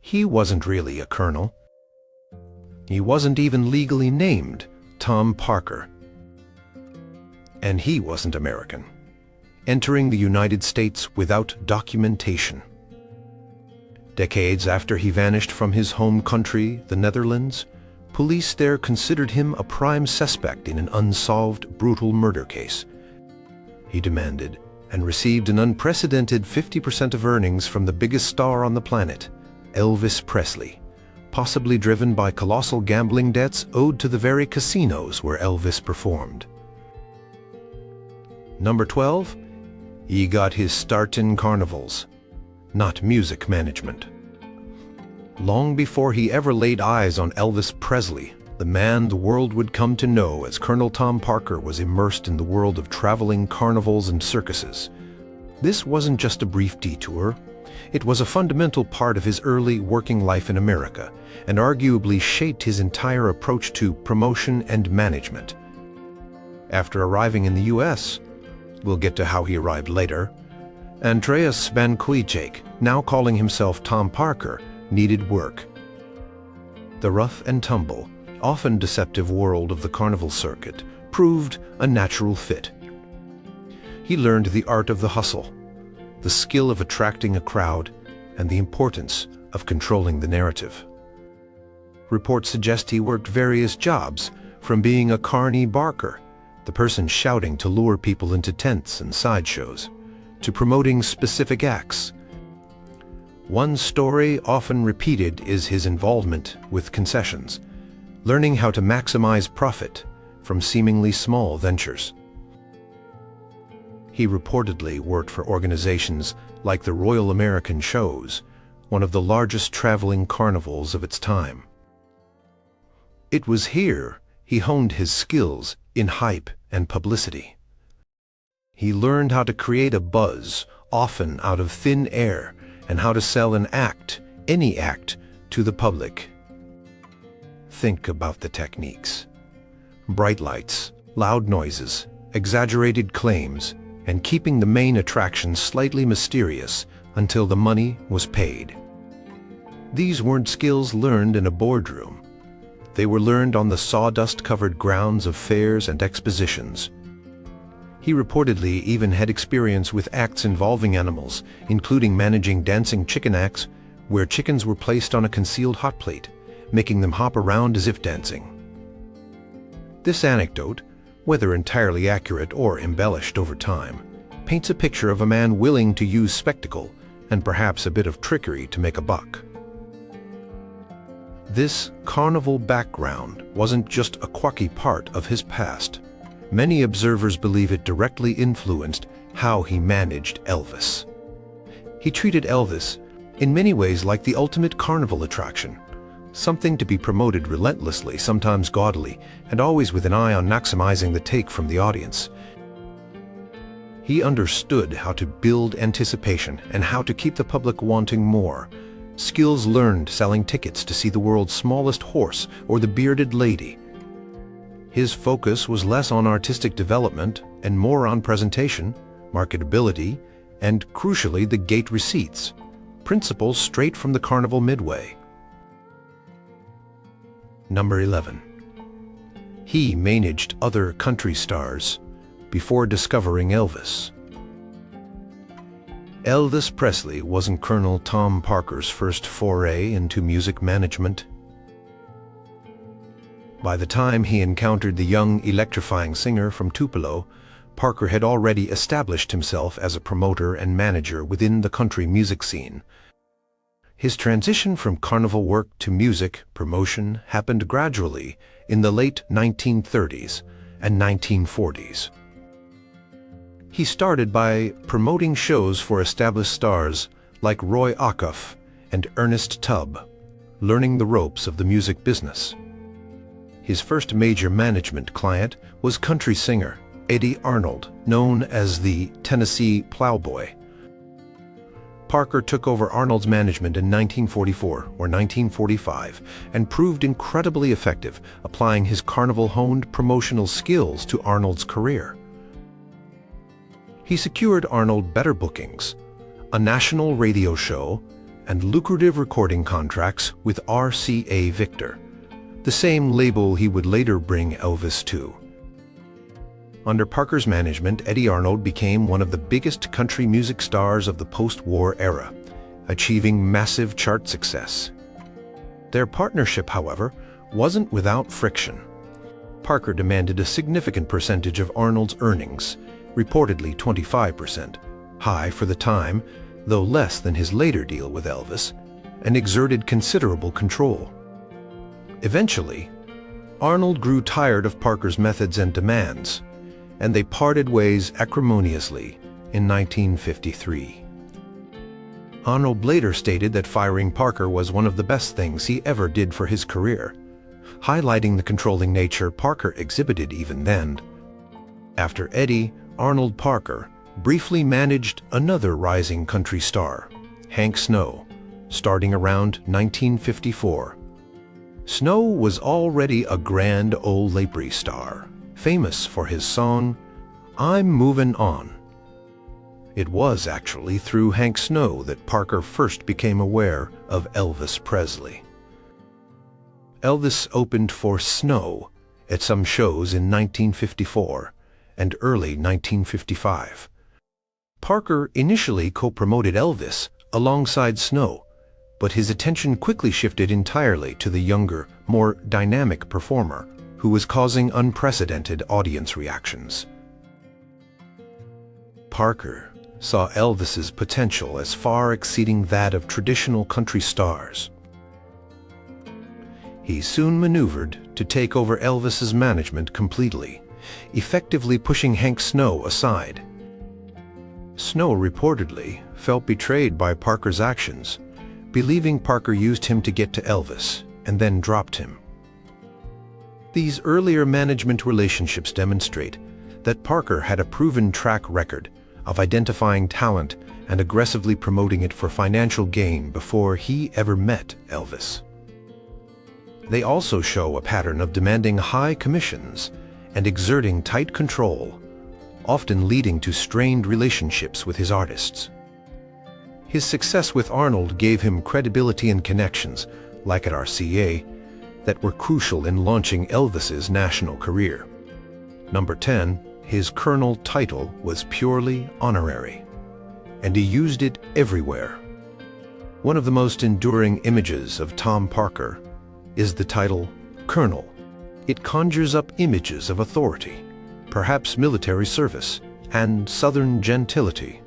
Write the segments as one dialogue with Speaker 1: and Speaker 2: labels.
Speaker 1: He wasn't really a colonel. He wasn't even legally named Tom Parker. And he wasn't American, entering the United States without documentation. Decades after he vanished from his home country, the Netherlands, police there considered him a prime suspect in an unsolved, brutal murder case. He demanded and received an unprecedented 50% of earnings from the biggest star on the planet, Elvis Presley, possibly driven by colossal gambling debts owed to the very casinos where Elvis performed. Number 12, he got his start in carnivals, not music management. Long before he ever laid eyes on Elvis Presley, the man the world would come to know as Colonel Tom Parker was immersed in the world of traveling carnivals and circuses. This wasn't just a brief detour. It was a fundamental part of his early working life in America, and arguably shaped his entire approach to promotion and management. After arriving in the U.S., we'll get to how he arrived later, Andreas van Kuijk, now calling himself Tom Parker, needed work. The rough and tumble, often deceptive world of the carnival circuit proved a natural fit. He learned the art of the hustle, the skill of attracting a crowd, and the importance of controlling the narrative. Reports suggest he worked various jobs, from being a carny barker, the person shouting to lure people into tents and sideshows, to promoting specific acts. One story often repeated is his involvement with concessions, learning how to maximize profit from seemingly small ventures. He reportedly worked for organizations like the Royal American Shows, one of the largest traveling carnivals of its time. It was here he honed his skills in hype and publicity. He learned how to create a buzz, often out of thin air, and how to sell an act, any act, to the public. Think about the techniques. Bright lights, loud noises, exaggerated claims, and keeping the main attraction slightly mysterious until the money was paid. These weren't skills learned in a boardroom. They were learned on the sawdust-covered grounds of fairs and expositions. He reportedly even had experience with acts involving animals, including managing dancing chicken acts, where chickens were placed on a concealed hot plate, making them hop around as if dancing. This anecdote, whether entirely accurate or embellished over time, paints a picture of a man willing to use spectacle and perhaps a bit of trickery to make a buck. This carnival background wasn't just a quirky part of his past. Many observers believe it directly influenced how he managed Elvis. He treated Elvis in many ways like the ultimate carnival attraction, something to be promoted relentlessly, sometimes gaudily, and always with an eye on maximizing the take from the audience. He understood how to build anticipation and how to keep the public wanting more, skills learned selling tickets to see the world's smallest horse or the bearded lady. His focus was less on artistic development and more on presentation, marketability, and, crucially, the gate receipts, principles straight from the carnival midway. Number 11. He managed other country stars before discovering Elvis. Elvis Presley wasn't Colonel Tom Parker's first foray into music management. By the time he encountered the young, electrifying singer from Tupelo, Parker had already established himself as a promoter and manager within the country music scene. His transition from carnival work to music promotion happened gradually in the late 1930s and 1940s. He started by promoting shows for established stars like Roy Acuff and Ernest Tubb, learning the ropes of the music business. His first major management client was country singer Eddy Arnold, known as the Tennessee Plowboy. Parker took over Arnold's management in 1944 or 1945 and proved incredibly effective, applying his carnival-honed promotional skills to Arnold's career. He secured Arnold better bookings, a national radio show, and lucrative recording contracts with RCA Victor, the same label he would later bring Elvis to. Under Parker's management, Eddy Arnold became one of the biggest country music stars of the post-war era, achieving massive chart success. Their partnership, however, wasn't without friction. Parker demanded a significant percentage of Arnold's earnings, reportedly 25%, high for the time, though less than his later deal with Elvis, and exerted considerable control. Eventually, Arnold grew tired of Parker's methods and demands, and they parted ways acrimoniously in 1953. Arnold later stated that firing Parker was one of the best things he ever did for his career, highlighting the controlling nature Parker exhibited even then. After Eddy, Arnold Parker briefly managed another rising country star, Hank Snow, starting around 1954. Snow was already a Grand Ole Opry star, famous for his song, "I'm Movin' On." It was actually through Hank Snow that Parker first became aware of Elvis Presley. Elvis opened for Snow at some shows in 1954 and early 1955. Parker initially co-promoted Elvis alongside Snow, but his attention quickly shifted entirely to the younger, more dynamic performer who was causing unprecedented audience reactions. Parker saw Elvis's potential as far exceeding that of traditional country stars. He soon maneuvered to take over Elvis's management completely, effectively pushing Hank Snow aside. Snow reportedly felt betrayed by Parker's actions, believing Parker used him to get to Elvis and then dropped him. These earlier management relationships demonstrate that Parker had a proven track record of identifying talent and aggressively promoting it for financial gain before he ever met Elvis. They also show a pattern of demanding high commissions and exerting tight control, often leading to strained relationships with his artists. His success with Arnold gave him credibility and connections, like at RCA, that were crucial in launching Elvis's national career. Number 10, his colonel title was purely honorary, and he used it everywhere. One of the most enduring images of Tom Parker is the title Colonel. It conjures up images of authority, perhaps military service, and Southern gentility.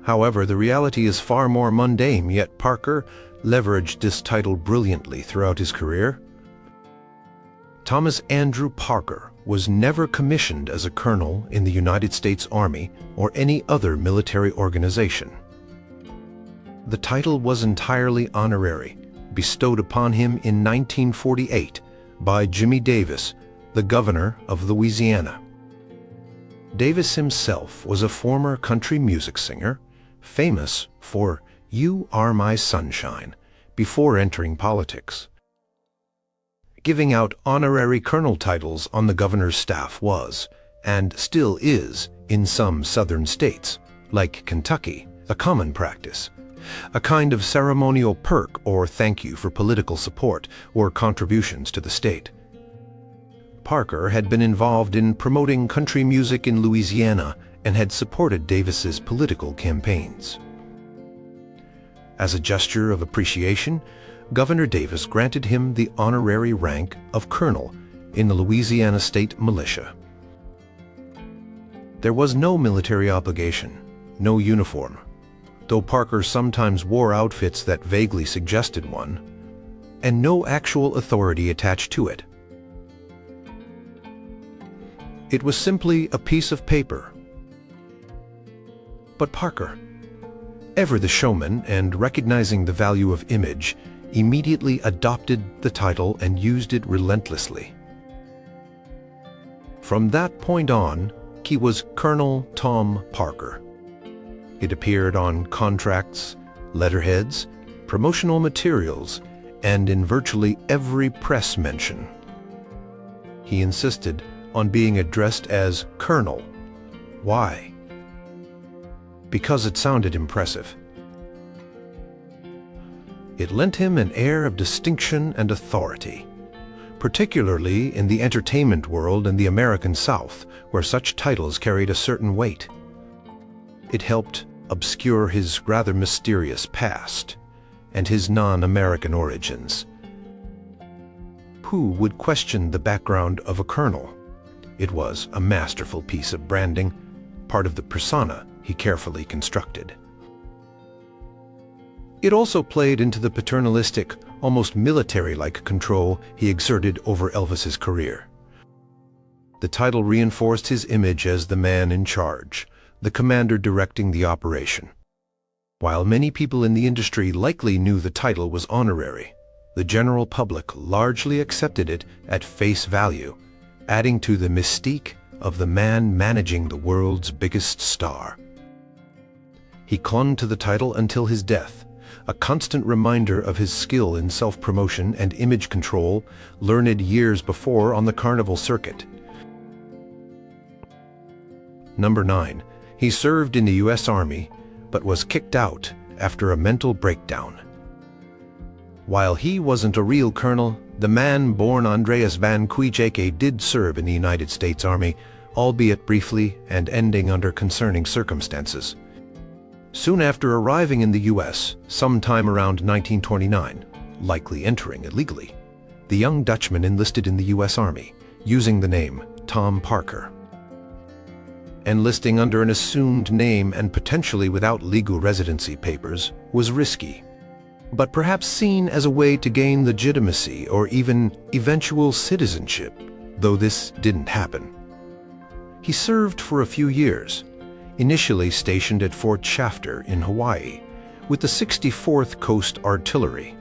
Speaker 1: However, the reality is far more mundane, yet Parker leveraged this title brilliantly throughout his career. Thomas Andrew Parker was never commissioned as a colonel in the United States Army or any other military organization. The title was entirely honorary, bestowed upon him in 1948 by Jimmy Davis, the governor of Louisiana. Davis himself was a former country music singer, famous for "You Are My Sunshine," before entering politics. Giving out honorary colonel titles on the governor's staff was, and still is, in some southern states, like Kentucky, a common practice, a kind of ceremonial perk or thank you for political support or contributions to the state. Parker had been involved in promoting country music in Louisiana and had supported Davis's political campaigns. As a gesture of appreciation, Governor Davis granted him the honorary rank of colonel in the Louisiana State Militia. There was no military obligation, no uniform, though Parker sometimes wore outfits that vaguely suggested one, and no actual authority attached to it. It was simply a piece of paper. But Parker, ever the showman and recognizing the value of image, immediately adopted the title and used it relentlessly. From that point on, he was Colonel Tom Parker. It appeared on contracts, letterheads, promotional materials, and in virtually every press mention. He insisted on being addressed as Colonel. Why? Because it sounded impressive. It lent him an air of distinction and authority, particularly in the entertainment world in the American South, where such titles carried a certain weight. It helped obscure his rather mysterious past and his non-American origins. Who would question the background of a colonel? It was a masterful piece of branding, part of the persona he carefully constructed. It also played into the paternalistic, almost military-like control he exerted over Elvis's career. The title reinforced his image as the man in charge, the commander directing the operation. While many people in the industry likely knew the title was honorary, the general public largely accepted it at face value, adding to the mystique of the man managing the world's biggest star. He clung to the title until his death, a constant reminder of his skill in self-promotion and image control learned years before on the carnival circuit. Number 9. He served in the U.S. Army, but was kicked out after a mental breakdown. While he wasn't a real colonel, the man-born Andreas van Kuijk did serve in the United States Army, albeit briefly and ending under concerning circumstances. Soon after arriving in the U.S., sometime around 1929, likely entering illegally, the young Dutchman enlisted in the U.S. Army, using the name Tom Parker. Enlisting under an assumed name and potentially without legal residency papers was risky, but perhaps seen as a way to gain legitimacy or even eventual citizenship, though this didn't happen. He served for a few years, initially stationed at Fort Shafter in Hawaii, with the 64th Coast Artillery.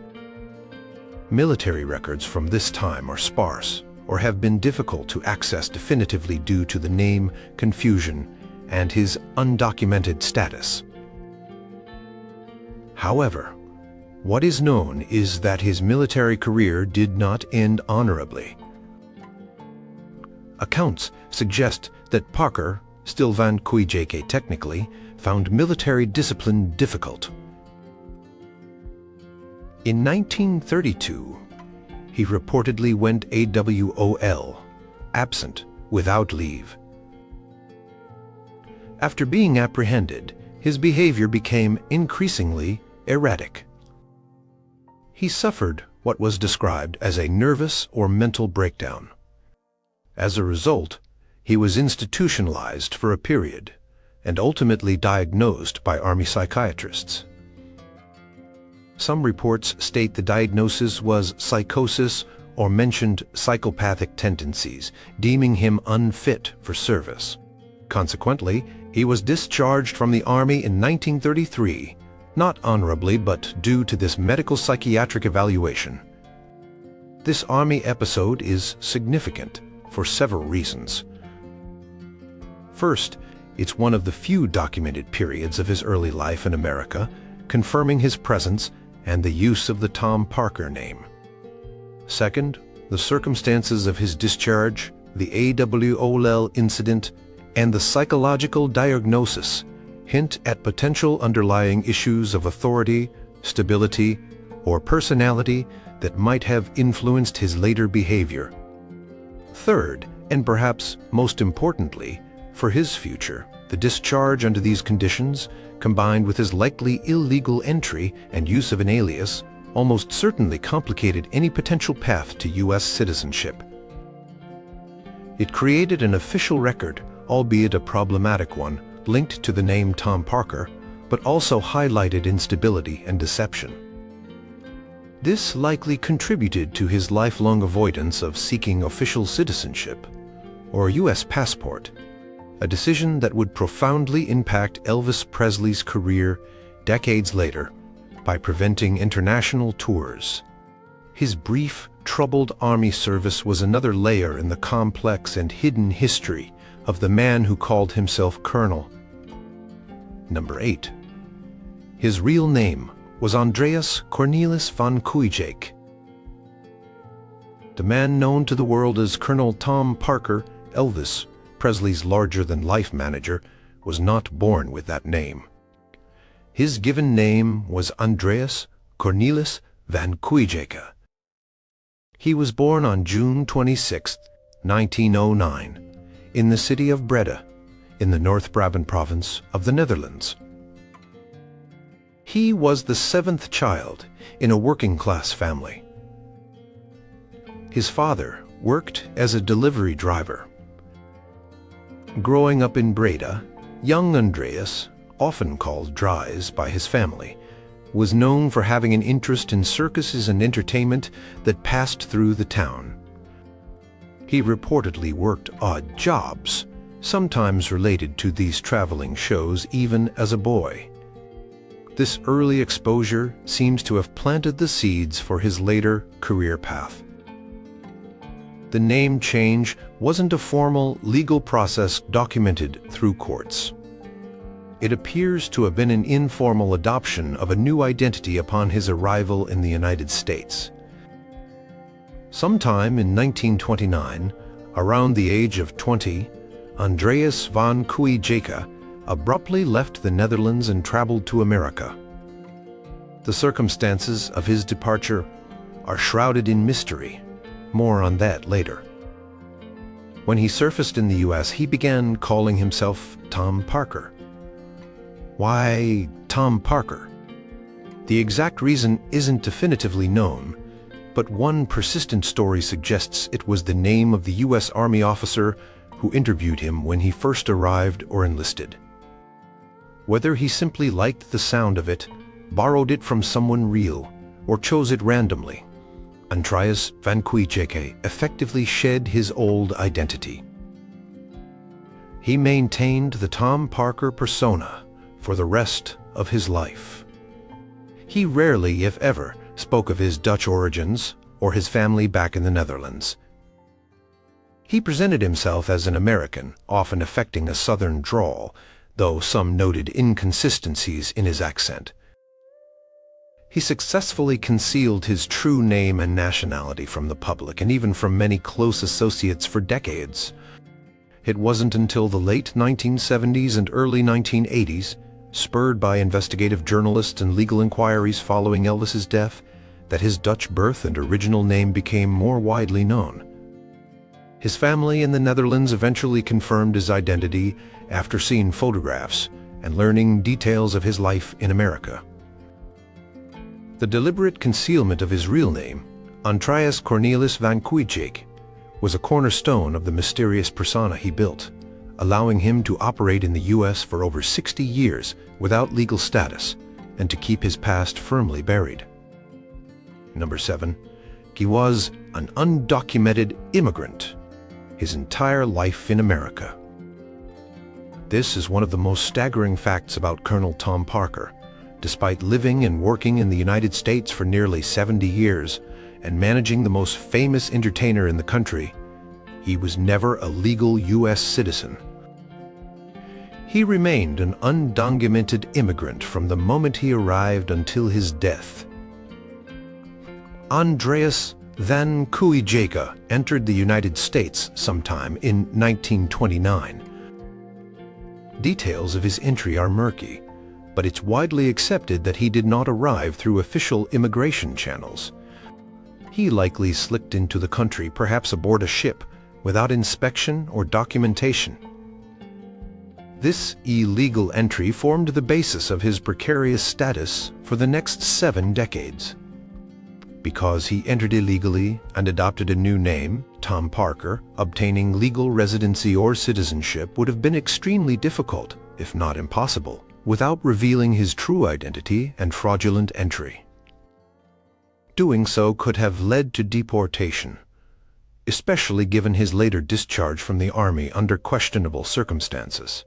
Speaker 1: Military records from this time are sparse, or have been difficult to access definitively due to the name confusion and his undocumented status. However, what is known is that his military career did not end honorably. Accounts suggest that Parker, still Van Kuijk technically, found military discipline difficult. In 1932, he reportedly went AWOL, absent without leave. After being apprehended, his behavior became increasingly erratic. He suffered what was described as a nervous or mental breakdown. As a result, he was institutionalized for a period and ultimately diagnosed by Army psychiatrists. Some reports state the diagnosis was psychosis or mentioned psychopathic tendencies, deeming him unfit for service. Consequently, he was discharged from the Army in 1933, not honorably but due to this medical psychiatric evaluation. This Army episode is significant for several reasons. First, it's one of the few documented periods of his early life in America, confirming his presence and the use of the Tom Parker name. Second, the circumstances of his discharge, the AWOL incident, and the psychological diagnosis hint at potential underlying issues of authority, stability, or personality that might have influenced his later behavior. Third, and perhaps most importantly, for his future, the discharge under these conditions, combined with his likely illegal entry and use of an alias, almost certainly complicated any potential path to U.S. citizenship. It created an official record, albeit a problematic one, linked to the name Tom Parker, but also highlighted instability and deception. This likely contributed to his lifelong avoidance of seeking official citizenship, or a U.S. passport, a decision that would profoundly impact Elvis Presley's career decades later by preventing international tours. His brief, troubled Army service was another layer in the complex and hidden history of the man who called himself Colonel. Number 8. His real name was Andreas Cornelis van Kuijk. The man known to the world as Colonel Tom Parker, Elvis Presley's larger-than-life manager, was not born with that name. His given name was Andreas Cornelis van Kuijk. He was born on June 26, 1909, in the city of Breda, in the North Brabant province of the Netherlands. He was the seventh child in a working-class family. His father worked as a delivery driver. Growing up in Breda, young Andreas, often called Dries by his family, was known for having an interest in circuses and entertainment that passed through the town. He reportedly worked odd jobs, sometimes related to these traveling shows even as a boy. This early exposure seems to have planted the seeds for his later career path. The name change wasn't a formal legal process documented through courts. It appears to have been an informal adoption of a new identity upon his arrival in the United States. Sometime in 1929, around the age of 20, Andreas van Kuijk abruptly left the Netherlands and traveled to America. The circumstances of his departure are shrouded in mystery. More on that later. When he surfaced in the US, he began calling himself Tom Parker. Why Tom Parker? The exact reason isn't definitively known, but one persistent story suggests it was the name of the US Army officer who interviewed him when he first arrived or enlisted. Whether he simply liked the sound of it, borrowed it from someone real, or chose it randomly, Andreas van Kuijk effectively shed his old identity. He maintained the Tom Parker persona for the rest of his life. He rarely, if ever, spoke of his Dutch origins or his family back in the Netherlands. He presented himself as an American, often affecting a southern drawl, though some noted inconsistencies in his accent. He successfully concealed his true name and nationality from the public and even from many close associates for decades. It wasn't until the late 1970s and early 1980s, spurred by investigative journalists and legal inquiries following Elvis's death, that his Dutch birth and original name became more widely known. His family in the Netherlands eventually confirmed his identity after seeing photographs and learning details of his life in America. The deliberate concealment of his real name, Andreas Cornelis van Kuijk, was a cornerstone of the mysterious persona he built, allowing him to operate in the US for over 60 years without legal status and to keep his past firmly buried. Number 7. He was an undocumented immigrant his entire life in America. This is one of the most staggering facts about Colonel Tom Parker. Despite living and working in the United States for nearly 70 years and managing the most famous entertainer in the country, he was never a legal U.S. citizen. He remained an undocumented immigrant from the moment he arrived until his death. Andreas van Kuijk entered the United States sometime in 1929. Details of his entry are murky, but it's widely accepted that he did not arrive through official immigration channels. He likely slipped into the country, perhaps aboard a ship, without inspection or documentation. This illegal entry formed the basis of his precarious status for the next 7 decades. Because he entered illegally and adopted a new name, Tom Parker, obtaining legal residency or citizenship would have been extremely difficult, if not impossible, without revealing his true identity and fraudulent entry. Doing so could have led to deportation, especially given his later discharge from the Army under questionable circumstances.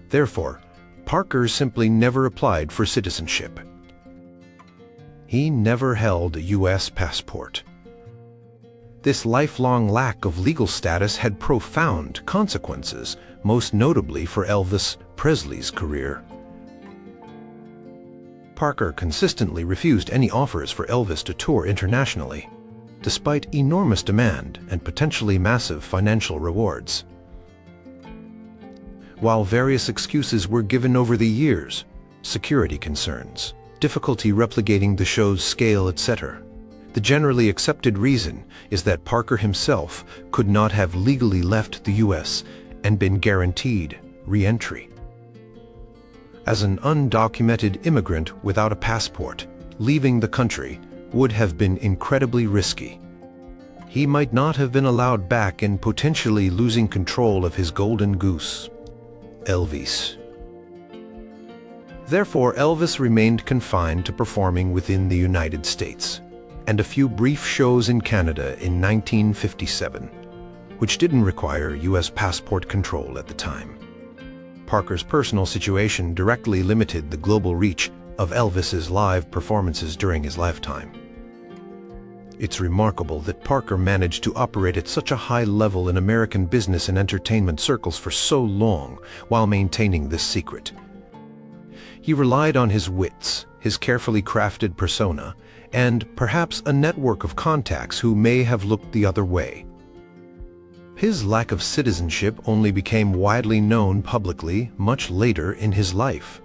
Speaker 1: Therefore, Parker simply never applied for citizenship. He never held a U.S. passport. This lifelong lack of legal status had profound consequences, most notably for Elvis Presley's career. Parker consistently refused any offers for Elvis to tour internationally, despite enormous demand and potentially massive financial rewards. While various excuses were given over the years, security concerns, difficulty replicating the show's scale, etc. The generally accepted reason is that Parker himself could not have legally left the U.S. and been guaranteed re-entry. As an undocumented immigrant without a passport, leaving the country would have been incredibly risky. He might not have been allowed back and potentially losing control of his golden goose, Elvis. Therefore, Elvis remained confined to performing within the United States, and a few brief shows in Canada in 1957, which didn't require U.S. passport control at the time. Parker's personal situation directly limited the global reach of Elvis's live performances during his lifetime. It's remarkable that Parker managed to operate at such a high level in American business and entertainment circles for so long while maintaining this secret. He relied on his wits, his carefully crafted persona, and perhaps a network of contacts who may have looked the other way. His lack of citizenship only became widely known publicly much later in his life,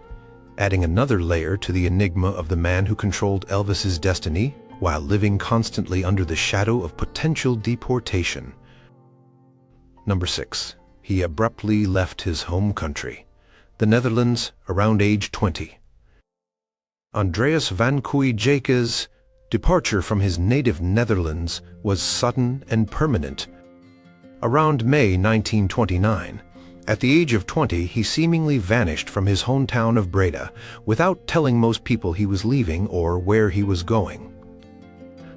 Speaker 1: adding another layer to the enigma of the man who controlled Elvis's destiny while living constantly under the shadow of potential deportation. Number 6. He abruptly left his home country, the Netherlands, around age 20. Andreas van Kuijk's departure from his native Netherlands was sudden and permanent. Around May 1929, at the age of 20, he seemingly vanished from his hometown of Breda without telling most people he was leaving or where he was going.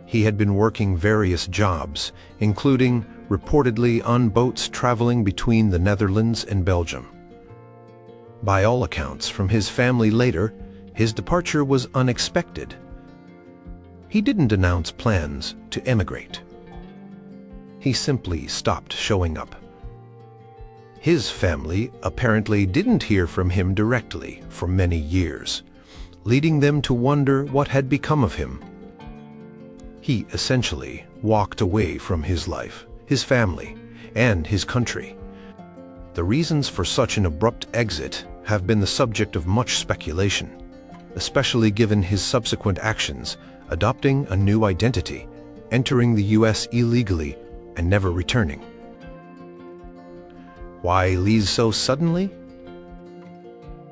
Speaker 1: He had been working various jobs, including reportedly on boats traveling between the Netherlands and Belgium. By all accounts from his family later, his departure was unexpected. He didn't announce plans to emigrate. He simply stopped showing up. His family apparently didn't hear from him directly for many years, leading them to wonder what had become of him. He essentially walked away from his life, his family, and his country. The reasons for such an abrupt exit have been the subject of much speculation, especially given his subsequent actions, adopting a new identity, entering the U.S. illegally, and never returning. Why leave so suddenly?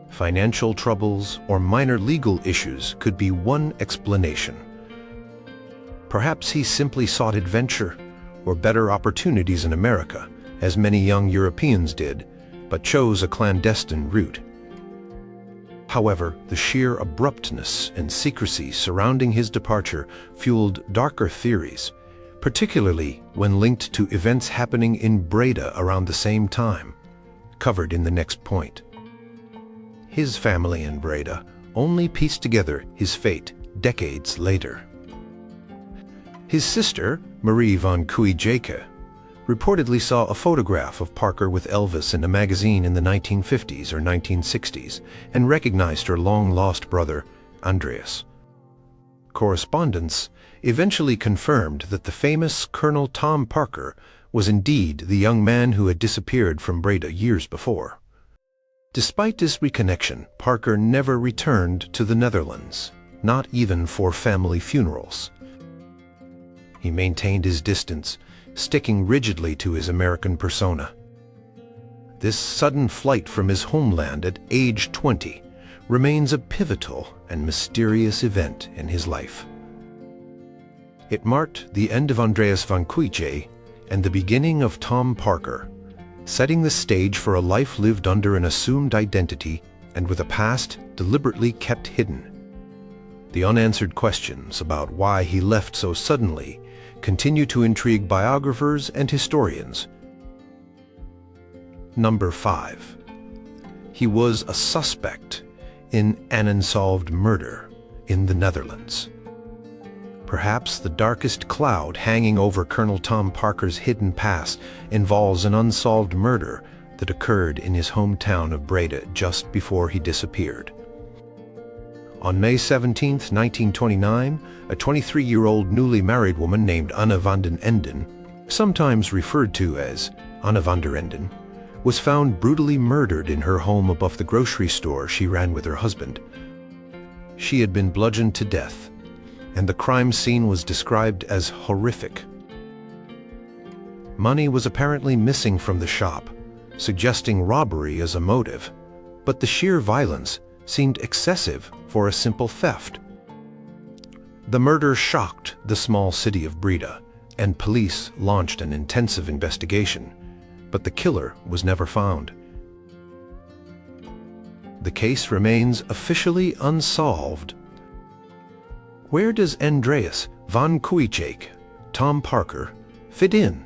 Speaker 1: Financial troubles or minor legal issues could be one explanation. Perhaps he simply sought adventure or better opportunities in America, as many young Europeans did, but chose a clandestine route. However, the sheer abruptness and secrecy surrounding his departure fueled darker theories, particularly when linked to events happening in Breda around the same time, covered in the next point. His family in Breda only pieced together his fate decades later. His sister, Marie van Kuijk, reportedly saw a photograph of Parker with Elvis in a magazine in the 1950s or 1960s and recognized her long-lost brother, Andreas. Correspondence eventually confirmed that the famous Colonel Tom Parker was indeed the young man who had disappeared from Breda years before. Despite this reconnection, Parker never returned to the Netherlands, not even for family funerals. He maintained his distance, sticking rigidly to his American persona. This sudden flight from his homeland at age 20 remains a pivotal and mysterious event in his life. It marked the end of Andreas van Kuijk and the beginning of Tom Parker, setting the stage for a life lived under an assumed identity and with a past deliberately kept hidden. The unanswered questions about why he left so suddenly continue to intrigue biographers and historians. Number 5. He was a suspect in an unsolved murder in the Netherlands. Perhaps the darkest cloud hanging over Colonel Tom Parker's hidden past involves an unsolved murder that occurred in his hometown of Breda just before he disappeared. On May 17, 1929, a 23-year-old newly married woman named Anna van den Enden, sometimes referred to as Anna van der Enden, was found brutally murdered in her home above the grocery store she ran with her husband. She had been bludgeoned to death, and the crime scene was described as horrific. Money was apparently missing from the shop, suggesting robbery as a motive, but the sheer violence seemed excessive for a simple theft. The murder shocked the small city of Breda, and police launched an intensive investigation, but the killer was never found. The case remains officially unsolved. Where does Andreas van Kuijk, Tom Parker, fit in?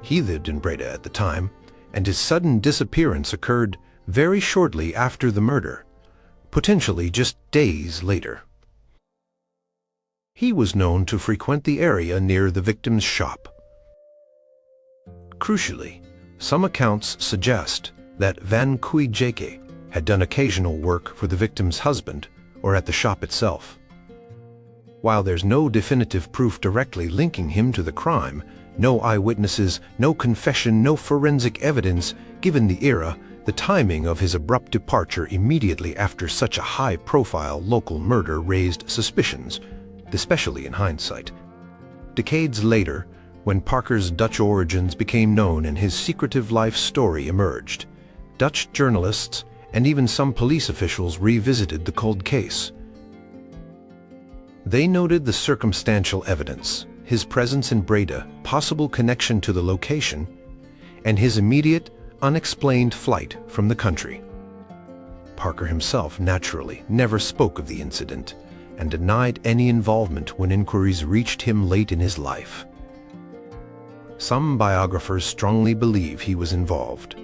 Speaker 1: He lived in Breda at the time, and his sudden disappearance occurred very shortly after the murder, potentially just days later. He was known to frequent the area near the victim's shop. Crucially, some accounts suggest that Van Kuijk had done occasional work for the victim's husband or at the shop itself. While there's no definitive proof directly linking him to the crime, no eyewitnesses, no confession, no forensic evidence, given the era, the timing of his abrupt departure immediately after such a high-profile local murder raised suspicions, especially in hindsight. Decades later, when Parker's Dutch origins became known and his secretive life story emerged, Dutch journalists and even some police officials revisited the cold case. They noted the circumstantial evidence, his presence in Breda, possible connection to the location, and his immediate, unexplained flight from the country. Parker himself, naturally, never spoke of the incident and denied any involvement when inquiries reached him late in his life. Some biographers strongly believe he was involved,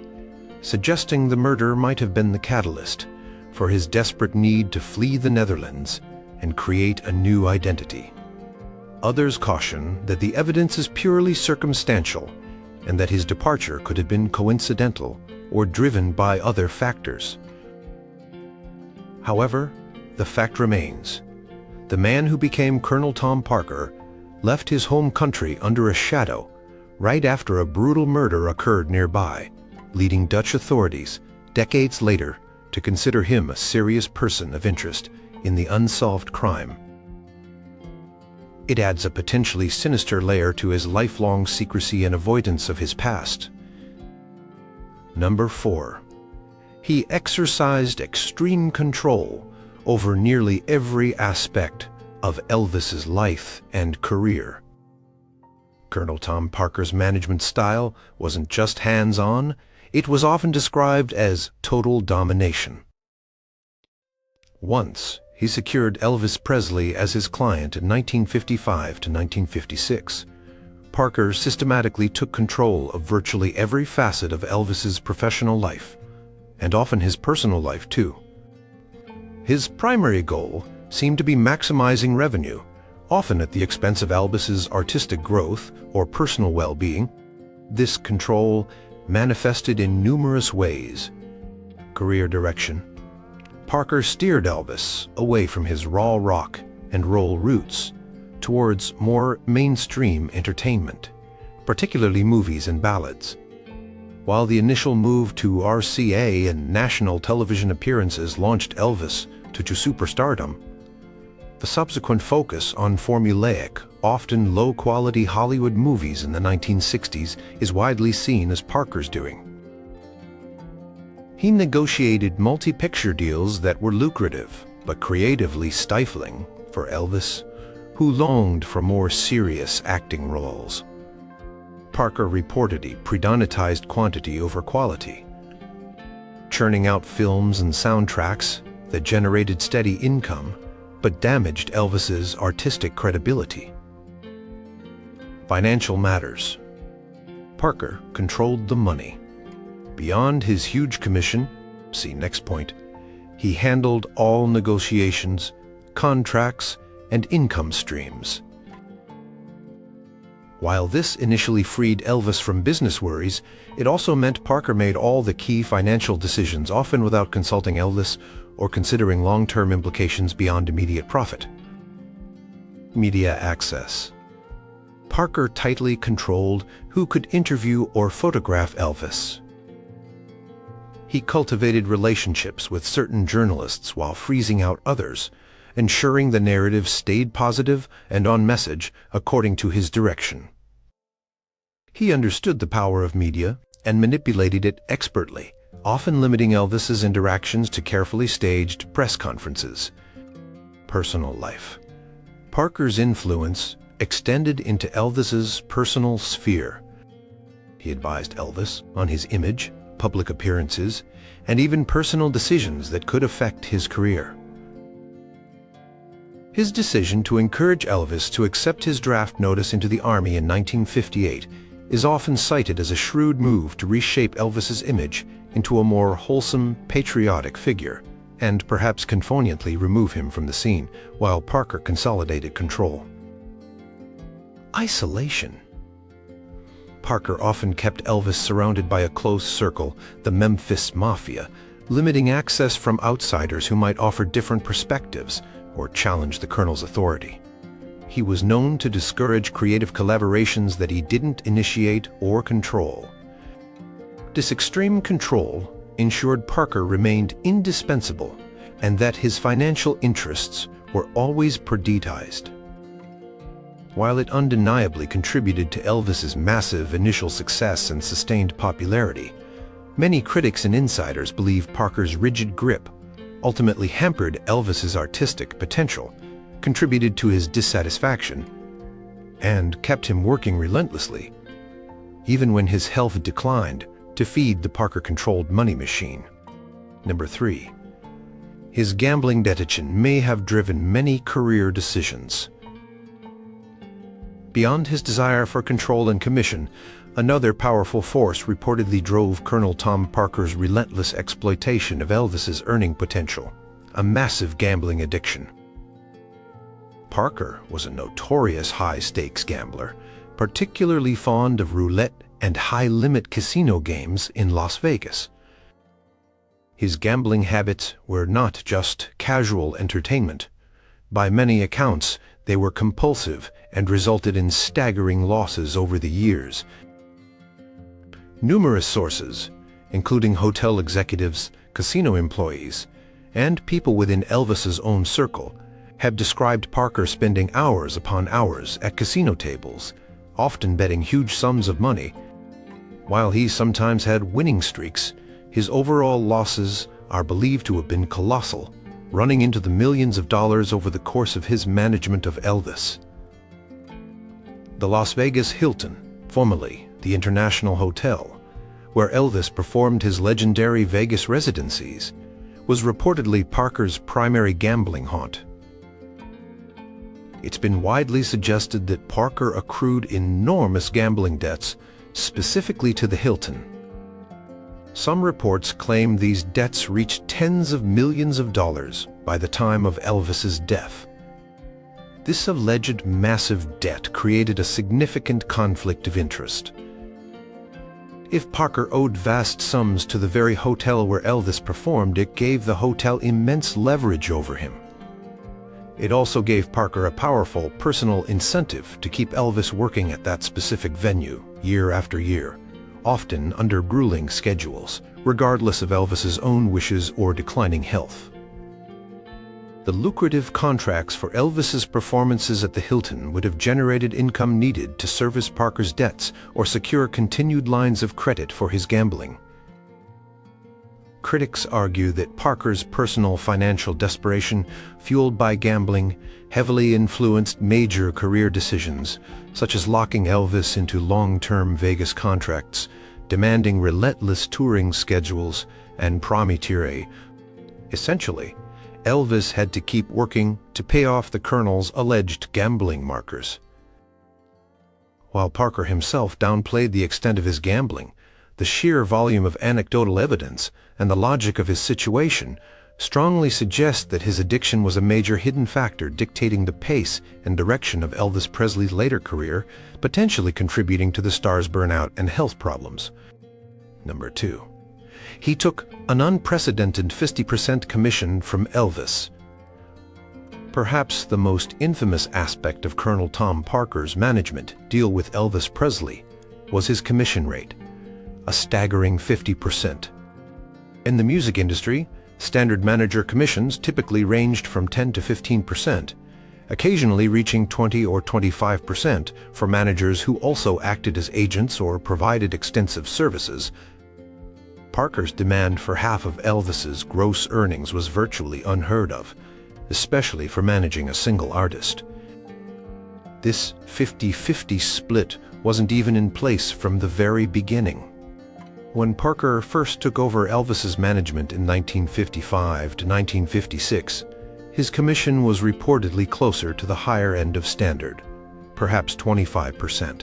Speaker 1: suggesting the murder might have been the catalyst for his desperate need to flee the Netherlands and create a new identity. Others caution that the evidence is purely circumstantial and that his departure could have been coincidental or driven by other factors. However, the fact remains. The man who became Colonel Tom Parker left his home country under a shadow right after a brutal murder occurred nearby, leading Dutch authorities, decades later, to consider him a serious person of interest in the unsolved crime. It adds a potentially sinister layer to his lifelong secrecy and avoidance of his past. Number 4. He exercised extreme control over nearly every aspect of Elvis's life and career. Colonel Tom Parker's management style wasn't just hands-on, it was often described as total domination. Once, he secured Elvis Presley as his client in 1955 to 1956. Parker systematically took control of virtually every facet of Elvis's professional life, and often his personal life too. His primary goal seemed to be maximizing revenue, often at the expense of Elvis's artistic growth or personal well-being. This control manifested in numerous ways. Career direction. Parker steered Elvis away from his raw rock and roll roots towards more mainstream entertainment, particularly movies and ballads. While the initial move to RCA and national television appearances launched Elvis to superstardom, the subsequent focus on formulaic, often low-quality Hollywood movies in the 1960s is widely seen as Parker's doing. He negotiated multi-picture deals that were lucrative, but creatively stifling for Elvis, who longed for more serious acting roles. Parker reportedly prioritized quantity over quality, churning out films and soundtracks that generated steady income but damaged Elvis's artistic credibility. Financial matters. Parker controlled the money. Beyond his huge commission, see next point, he handled all negotiations, contracts, and income streams. While this initially freed Elvis from business worries, it also meant Parker made all the key financial decisions, often without consulting Elvis or considering long-term implications beyond immediate profit. Media access. Parker tightly controlled who could interview or photograph Elvis. He cultivated relationships with certain journalists while freezing out others, ensuring the narrative stayed positive and on message according to his direction. He understood the power of media and manipulated it expertly, often limiting Elvis's interactions to carefully staged press conferences. Personal life. Parker's influence extended into Elvis's personal sphere. He advised Elvis on his image, public appearances, and even personal decisions that could affect his career. His decision to encourage Elvis to accept his draft notice into the Army in 1958 is often cited as a shrewd move to reshape Elvis's image into a more wholesome, patriotic figure, and perhaps conveniently remove him from the scene, while Parker consolidated control. Isolation. Parker often kept Elvis surrounded by a close circle, the Memphis Mafia, limiting access from outsiders who might offer different perspectives or challenge the colonel's authority. He was known to discourage creative collaborations that he didn't initiate or control. This extreme control ensured Parker remained indispensable and that his financial interests were always prioritized. While it undeniably contributed to Elvis's massive initial success and sustained popularity, many critics and insiders believe Parker's rigid grip ultimately hampered Elvis's artistic potential, contributed to his dissatisfaction, and kept him working relentlessly, even when his health declined, to feed the Parker-controlled money machine. Number 3. His gambling addiction may have driven many career decisions. Beyond his desire for control and commission, another powerful force reportedly drove Colonel Tom Parker's relentless exploitation of Elvis's earning potential: a massive gambling addiction. Parker was a notorious high-stakes gambler, particularly fond of roulette and high-limit casino games in Las Vegas. His gambling habits were not just casual entertainment. By many accounts, they were compulsive and resulted in staggering losses over the years. Numerous sources, including hotel executives, casino employees, and people within Elvis's own circle, have described Parker spending hours upon hours at casino tables, often betting huge sums of money. While he sometimes had winning streaks, his overall losses are believed to have been colossal, running into the millions of dollars over the course of his management of Elvis. The Las Vegas Hilton, formerly the International Hotel, where Elvis performed his legendary Vegas residencies, was reportedly Parker's primary gambling haunt. It's been widely suggested that Parker accrued enormous gambling debts, specifically to the Hilton. Some reports claim these debts reached tens of millions of dollars by the time of Elvis's death. This alleged massive debt created a significant conflict of interest. If Parker owed vast sums to the very hotel where Elvis performed, it gave the hotel immense leverage over him. It also gave Parker a powerful personal incentive to keep Elvis working at that specific venue year after year, often under grueling schedules, regardless of Elvis's own wishes or declining health. The lucrative contracts for Elvis's performances at the Hilton would have generated income needed to service Parker's debts or secure continued lines of credit for his gambling. Critics argue that Parker's personal financial desperation, fueled by gambling, heavily influenced major career decisions, such as locking Elvis into long-term Vegas contracts, demanding relentless touring schedules, and promiscuity. Essentially, Elvis had to keep working to pay off the colonel's alleged gambling markers. While Parker himself downplayed the extent of his gambling, the sheer volume of anecdotal evidence and the logic of his situation strongly suggest that his addiction was a major hidden factor dictating the pace and direction of Elvis Presley's later career, potentially contributing to the star's burnout and health problems. Number 2. He took an unprecedented 50% commission from Elvis. Perhaps the most infamous aspect of Colonel Tom Parker's management deal with Elvis Presley was his commission rate, a staggering 50%. In the music industry, standard manager commissions typically ranged from 10 to 15%, occasionally reaching 20 or 25% for managers who also acted as agents or provided extensive services. Parker's demand for half of Elvis's gross earnings was virtually unheard of, especially for managing a single artist. This 50-50 split wasn't even in place from the very beginning. When Parker first took over Elvis's management in 1955 to 1956, his commission was reportedly closer to the higher end of standard, perhaps 25%.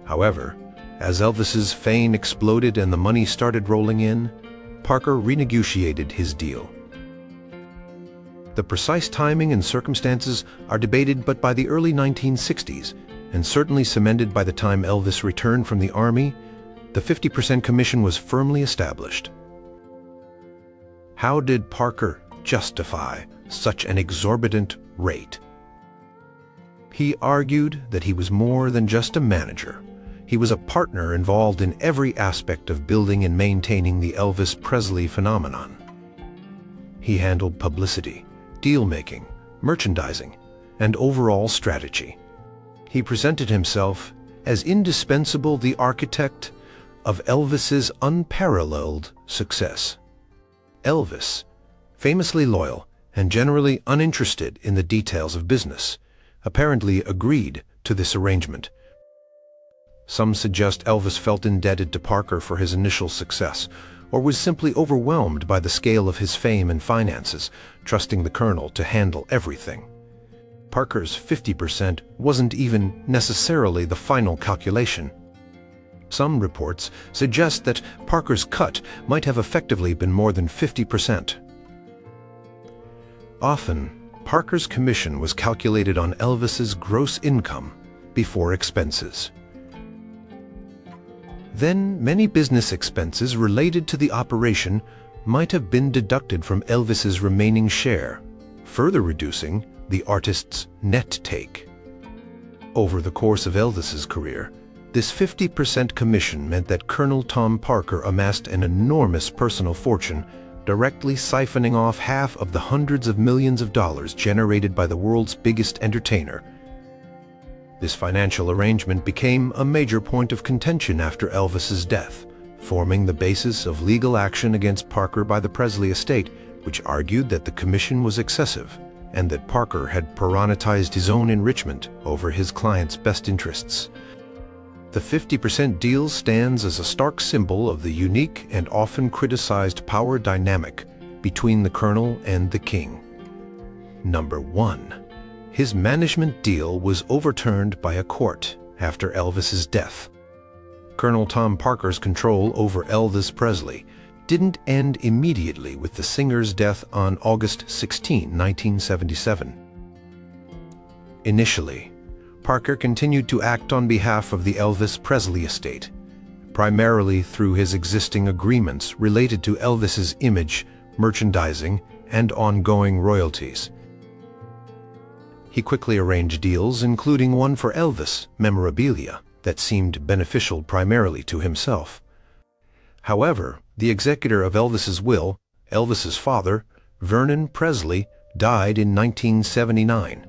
Speaker 1: However, as Elvis's fame exploded and the money started rolling in, Parker renegotiated his deal. The precise timing and circumstances are debated, but by the early 1960s, and certainly cemented by the time Elvis returned from the Army, the 50% commission was firmly established. How did Parker justify such an exorbitant rate? He argued that he was more than just a manager. He was a partner involved in every aspect of building and maintaining the Elvis Presley phenomenon. He handled publicity, deal-making, merchandising, and overall strategy. He presented himself as indispensable the architect of Elvis's unparalleled success. Elvis, famously loyal and generally uninterested in the details of business, apparently agreed to this arrangement. Some suggest Elvis felt indebted to Parker for his initial success, or was simply overwhelmed by the scale of his fame and finances, trusting the Colonel to handle everything. Parker's 50% wasn't even necessarily the final calculation. Some reports suggest that Parker's cut might have effectively been more than 50%. Often, Parker's commission was calculated on Elvis's gross income before expenses. Then, many business expenses related to the operation might have been deducted from Elvis's remaining share, further reducing the artist's net take. Over the course of Elvis's career, this 50% commission meant that Colonel Tom Parker amassed an enormous personal fortune, directly siphoning off half of the hundreds of millions of dollars generated by the world's biggest entertainer. This financial arrangement became a major point of contention after Elvis's death, forming the basis of legal action against Parker by the Presley estate, which argued that the commission was excessive and that Parker had prioritized his own enrichment over his client's best interests. The 50% deal stands as a stark symbol of the unique and often criticized power dynamic between the Colonel and the King. Number 1. His management deal was overturned by a court after Elvis's death. Colonel Tom Parker's control over Elvis Presley didn't end immediately with the singer's death on August 16, 1977. Initially, Parker continued to act on behalf of the Elvis Presley estate, primarily through his existing agreements related to Elvis's image, merchandising, and ongoing royalties. He quickly arranged deals, including one for Elvis memorabilia that seemed beneficial primarily to himself. However, the executor of Elvis's will, Elvis's father, Vernon Presley, died in 1979.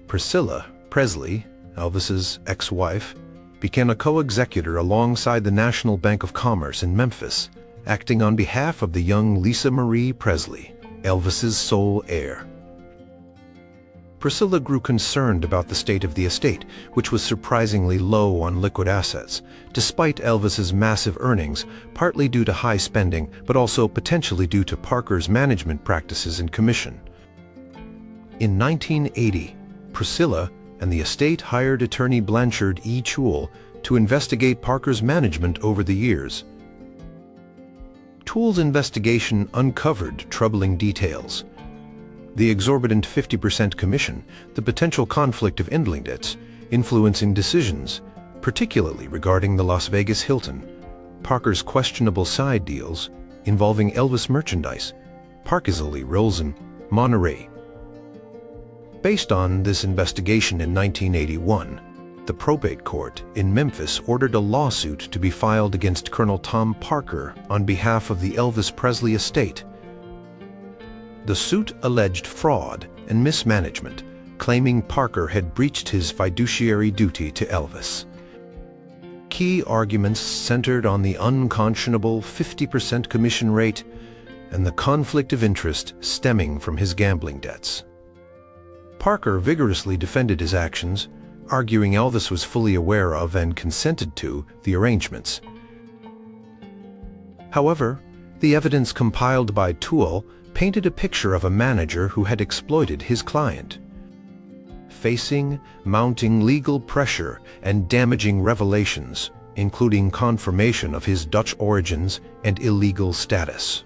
Speaker 1: Priscilla Presley, Elvis's ex-wife, became a co-executor alongside the National Bank of Commerce in Memphis, acting on behalf of the young Lisa Marie Presley, Elvis's sole heir. Priscilla grew concerned about the state of the estate, which was surprisingly low on liquid assets, despite Elvis's massive earnings, partly due to high spending, but also potentially due to Parker's management practices and commission. In 1980, Priscilla and the estate hired attorney Blanchard E. Toole to investigate Parker's management over the years. Toole's investigation uncovered troubling details. The exorbitant 50% commission, the potential conflict of debts, influencing decisions, particularly regarding the Las Vegas Hilton, Parker's questionable side deals involving Elvis merchandise, Parksley Rolls in Monterey. Based on this investigation in 1981, The probate court in Memphis ordered a lawsuit to be filed against Colonel Tom Parker on behalf of the Elvis Presley estate. The suit alleged fraud and mismanagement, claiming Parker had breached his fiduciary duty to Elvis. Key arguments centered on the unconscionable 50% commission rate and the conflict of interest stemming from his gambling debts. Parker vigorously defended his actions, arguing Elvis was fully aware of and consented to the arrangements. However, the evidence compiled by Toole painted a picture of a manager who had exploited his client. Facing mounting legal pressure and damaging revelations, including confirmation of his Dutch origins and illegal status,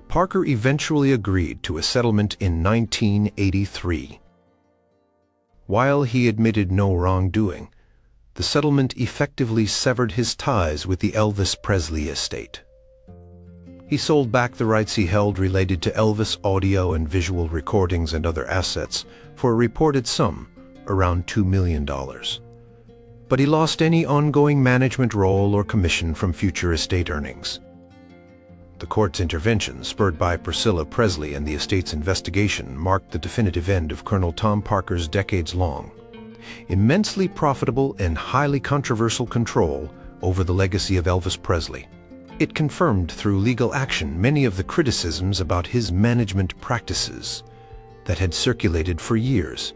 Speaker 1: Parker eventually agreed to a settlement in 1983. While he admitted no wrongdoing, the settlement effectively severed his ties with the Elvis Presley estate. He sold back the rights he held related to Elvis audio and visual recordings and other assets for a reported sum around $2 million. But he lost any ongoing management role or commission from future estate earnings. The court's intervention, spurred by Priscilla Presley and the estate's investigation, marked the definitive end of Colonel Tom Parker's decades-long, immensely profitable and highly controversial control over the legacy of Elvis Presley. It confirmed through legal action many of the criticisms about his management practices that had circulated for years,